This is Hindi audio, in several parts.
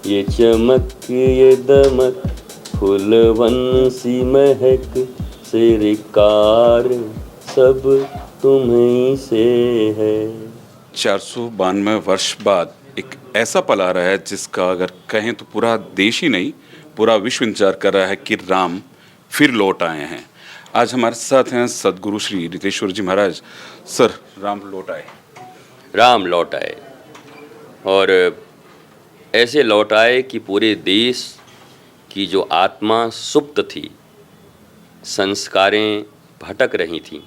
ये चमक ये दमक फूलवन सी महक सिरकार सब तुम्हीं से है। 492 वर्ष बाद एक ऐसा पल आ रहा है जिसका अगर कहें तो पूरा देश ही नहीं पूरा विश्व इंतजार कर रहा है कि राम फिर लौट आए हैं। आज हमारे साथ हैं सदगुरु श्री रितेश्वर जी महाराज। सर, राम लौट आए। राम लौट आए और ऐसे लौट आए कि पूरे देश की जो आत्मा सुप्त थी, संस्कारें भटक रही थीं,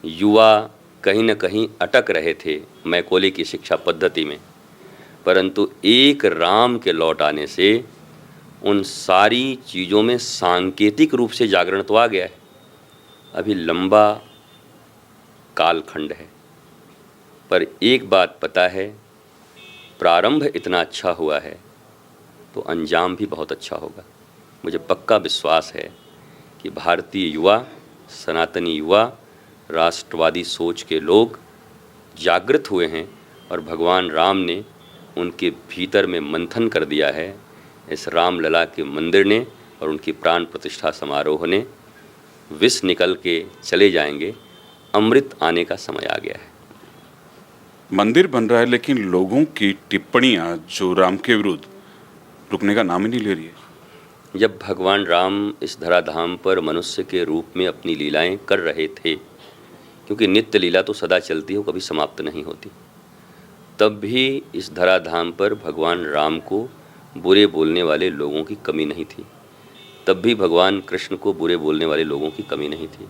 युवा कहीं न कहीं अटक रहे थे मैकोले की शिक्षा पद्धति में, परंतु एक राम के लौट आने से उन सारी चीज़ों में सांकेतिक रूप से जागरण तो आ गया है। अभी लंबा कालखंड है, पर एक बात पता है, प्रारंभ इतना अच्छा हुआ है तो अंजाम भी बहुत अच्छा होगा। मुझे पक्का विश्वास है कि भारतीय युवा, सनातनी युवा, राष्ट्रवादी सोच के लोग जागृत हुए हैं और भगवान राम ने उनके भीतर में मंथन कर दिया है। इस रामलला के मंदिर ने और उनकी प्राण प्रतिष्ठा समारोह ने विष निकल के चले जाएंगे, अमृत आने का समय आ गया है। मंदिर बन रहा है लेकिन लोगों की टिप्पणियां जो राम के विरुद्ध रुकने का नाम ही नहीं ले रही है। जब भगवान राम इस धराधाम पर मनुष्य के रूप में अपनी लीलाएं कर रहे थे, क्योंकि नित्य लीला तो सदा चलती हो, कभी समाप्त नहीं होती, तब भी इस धराधाम पर भगवान राम को बुरे बोलने वाले लोगों की कमी नहीं थी। तब भी भगवान कृष्ण को बुरे बोलने वाले लोगों की कमी नहीं थी,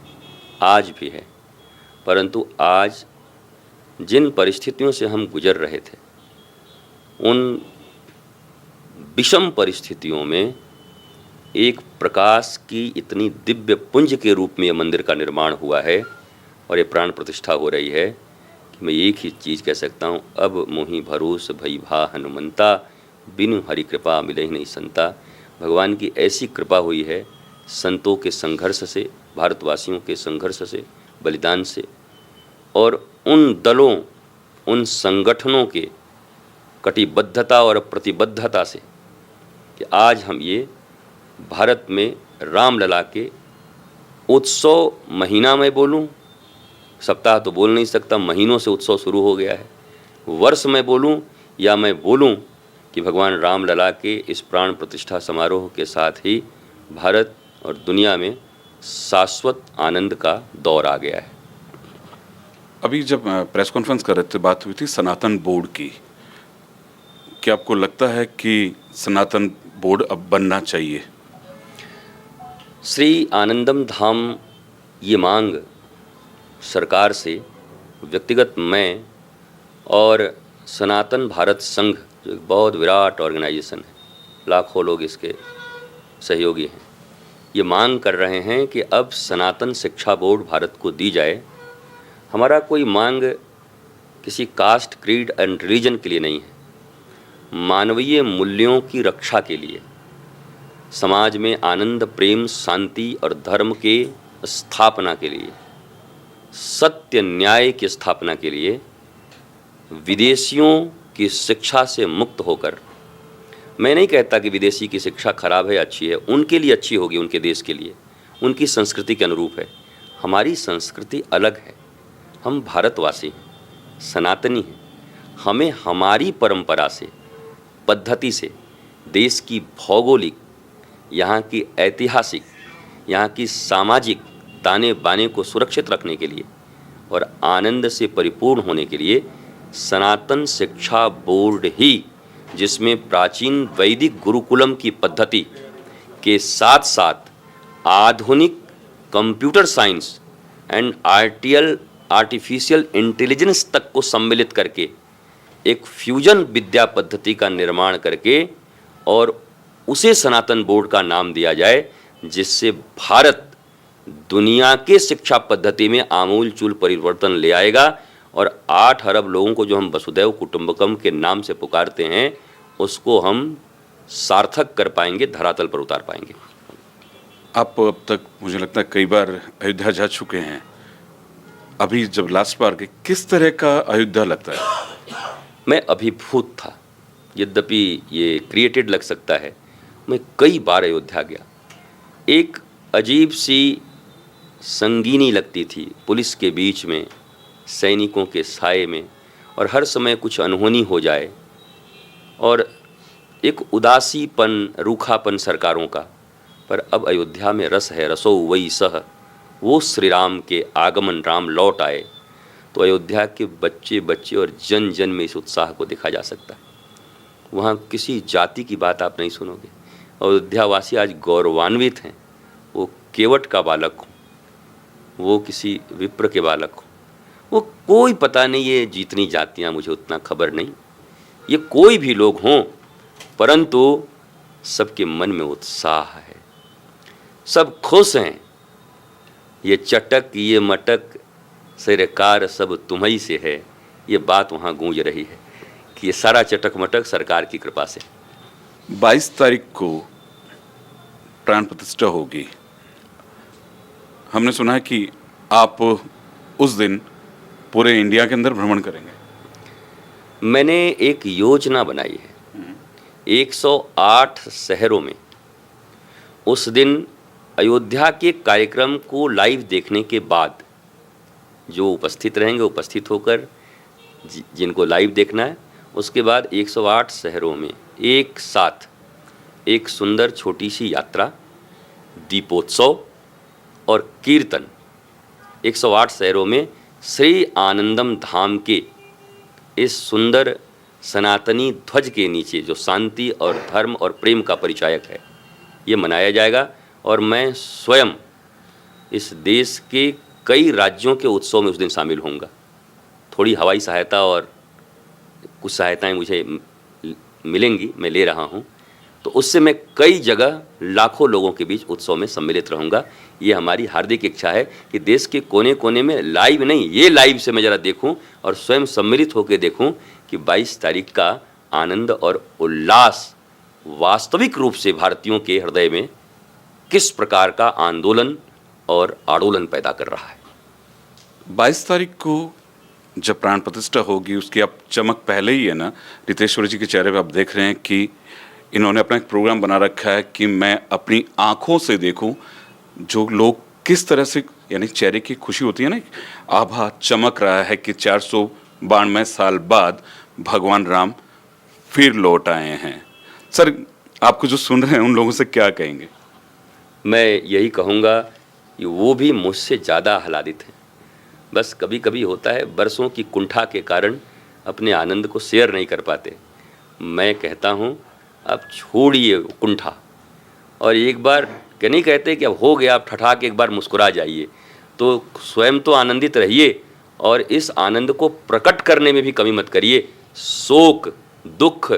आज भी है। परंतु आज जिन परिस्थितियों से हम गुजर रहे थे, उन विषम परिस्थितियों में एक प्रकाश की इतनी दिव्य पुंज के रूप में यह मंदिर का निर्माण हुआ है और ये प्राण प्रतिष्ठा हो रही है कि मैं एक ही चीज़ कह सकता हूँ, अब मोहि भरोस भई भा हनुमंता, बिनु हरि कृपा मिले ही नहीं संता। भगवान की ऐसी कृपा हुई है संतों के संघर्ष से, भारतवासियों के संघर्ष से, बलिदान से, और उन दलों, उन संगठनों के कटिबद्धता और प्रतिबद्धता से कि आज हम ये भारत में रामलला के उत्सव महीना में बोलूं, सप्ताह तो बोल नहीं सकता, महीनों से उत्सव शुरू हो गया है, वर्ष में बोलूं या मैं बोलूं कि भगवान रामलला के इस प्राण प्रतिष्ठा समारोह के साथ ही भारत और दुनिया में शाश्वत आनंद का दौर आ गया है। अभी जब प्रेस कॉन्फ्रेंस कर रहे थे, बात हुई थी सनातन बोर्ड की। क्या आपको लगता है कि सनातन बोर्ड अब बनना चाहिए? श्री आनंदम धाम ये मांग सरकार से व्यक्तिगत मैं और सनातन भारत संघ, जो एक बहुत विराट ऑर्गेनाइजेशन है, लाखों लोग इसके सहयोगी हैं, ये मांग कर रहे हैं कि अब सनातन शिक्षा बोर्ड भारत को दी जाए। हमारा कोई मांग किसी कास्ट, क्रीड एंड रिलीजन के लिए नहीं है, मानवीय मूल्यों की रक्षा के लिए, समाज में आनंद, प्रेम, शांति और धर्म के स्थापना के लिए, सत्य न्याय की स्थापना के लिए, विदेशियों की शिक्षा से मुक्त होकर, मैं नहीं कहता कि विदेशी की शिक्षा खराब है, अच्छी है, उनके लिए अच्छी होगी, उनके देश के लिए, उनकी संस्कृति के अनुरूप है। हमारी संस्कृति अलग है, हम भारतवासी हैं, सनातनी हैं, हमें हमारी परंपरा से, पद्धति से, देश की भौगोलिक, यहाँ की ऐतिहासिक, यहाँ की सामाजिक ताने बाने को सुरक्षित रखने के लिए और आनंद से परिपूर्ण होने के लिए सनातन शिक्षा बोर्ड ही, जिसमें प्राचीन वैदिक गुरुकुलम की पद्धति के साथ साथ आधुनिक computer science and artificial intelligence तक को सम्मिलित करके एक फ्यूजन विद्या पद्धति का निर्माण करके और उसे सनातन बोर्ड का नाम दिया जाए, जिससे भारत दुनिया के शिक्षा पद्धति में आमूलचूल परिवर्तन ले आएगा और 8 अरब लोगों को जो हम वसुदैव कुटुंबकम के नाम से पुकारते हैं, उसको हम सार्थक कर पाएंगे, धरातल पर उतार पाएंगे। आप अब तक मुझे लगता है कई बार अयोध्या जा चुके हैं, अभी जब लास्ट बार के किस तरह का अयोध्या लगता है? मैं अभिभूत था, यद्यपि ये क्रिएटेड लग सकता है, मैं कई बार अयोध्या गया। एक अजीब सी संगीनी लगती थी पुलिस के बीच में, सैनिकों के साए में, और हर समय कुछ अनहोनी हो जाए, और एक उदासीपन, रूखापन सरकारों का। पर अब अयोध्या में रस है, रसो वही सह। वो श्री राम के आगमन, राम लौट आए, तो अयोध्या के बच्चे बच्चे और जन जन में इस उत्साह को देखा जा सकता है। वहाँ किसी जाति की बात आप नहीं सुनोगे। अयोध्यावासी आज गौरवान्वित हैं। वो केवट का बालक हो, वो किसी विप्र के बालक हो, वो कोई पता नहीं, ये जितनी जातियाँ मुझे उतना खबर नहीं, ये कोई भी लोग हों, परंतु सबके मन में उत्साह है, सब खुश हैं। ये चटक ये मटक सरकार सब तुम्हीं से है, ये बात वहाँ गूंज रही है कि ये सारा चटक मटक सरकार की कृपा से। 22 तारीख को प्राण प्रतिष्ठा होगी। हमने सुना है कि आप उस दिन पूरे इंडिया के अंदर भ्रमण करेंगे। मैंने एक योजना बनाई है 108 शहरों में। उस दिन अयोध्या के कार्यक्रम को लाइव देखने के बाद जो उपस्थित रहेंगे, उपस्थित होकर जिनको लाइव देखना है, उसके बाद 108 शहरों में एक साथ एक सुंदर छोटी सी यात्रा, दीपोत्सव और कीर्तन 108 शहरों में श्री आनंदम धाम के इस सुंदर सनातनी ध्वज के नीचे, जो शांति और धर्म और प्रेम का परिचायक है, ये मनाया जाएगा। और मैं स्वयं इस देश के कई राज्यों के उत्सव में उस दिन शामिल होऊंगा। थोड़ी हवाई सहायता और कुछ सहायताएं मुझे मिलेंगी, मैं ले रहा हूं, तो उससे मैं कई जगह लाखों लोगों के बीच उत्सव में सम्मिलित रहूंगा। ये हमारी हार्दिक इच्छा है कि देश के कोने कोने में लाइव नहीं, ये लाइव से मैं ज़रा देखूं और स्वयं सम्मिलित होकर देखूं कि 22 तारीख का आनंद और उल्लास वास्तविक रूप से भारतीयों के हृदय में किस प्रकार का आंदोलन और आंदोलन पैदा कर रहा है। 22 तारीख को जब प्राण प्रतिष्ठा होगी, उसकी अब चमक पहले ही है ना। रितेश्वर जी के चेहरे पे आप देख रहे हैं कि इन्होंने अपना एक प्रोग्राम बना रखा है कि मैं अपनी आंखों से देखूं जो लोग किस तरह से, यानी चेहरे की खुशी होती है ना, आभा चमक रहा है कि 492 साल बाद भगवान राम फिर लौट आए हैं। सर, आपको जो सुन रहे हैं उन लोगों से क्या कहेंगे? मैं यही कहूँगा कि वो भी मुझसे ज़्यादा आह्लादित हैं। बस कभी कभी होता है, बरसों की कुंठा के कारण अपने आनंद को शेयर नहीं कर पाते। मैं कहता हूँ अब छोड़िए कुंठा, और एक बार नहीं कहते कि अब हो गया, आप ठठा के एक बार मुस्कुरा जाइए। तो स्वयं तो आनंदित रहिए और इस आनंद को प्रकट करने में भी कमी मत करिए। शोक, दुख,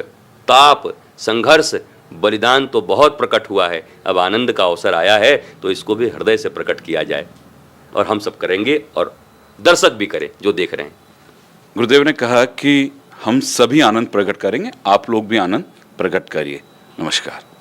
ताप, संघर्ष, बलिदान तो बहुत प्रकट हुआ है, अब आनंद का अवसर आया है, तो इसको भी हृदय से प्रकट किया जाए, और हम सब करेंगे और दर्शक भी करें जो देख रहे हैं। गुरुदेव ने कहा कि हम सभी आनंद प्रकट करेंगे, आप लोग भी आनंद प्रकट करिए। नमस्कार।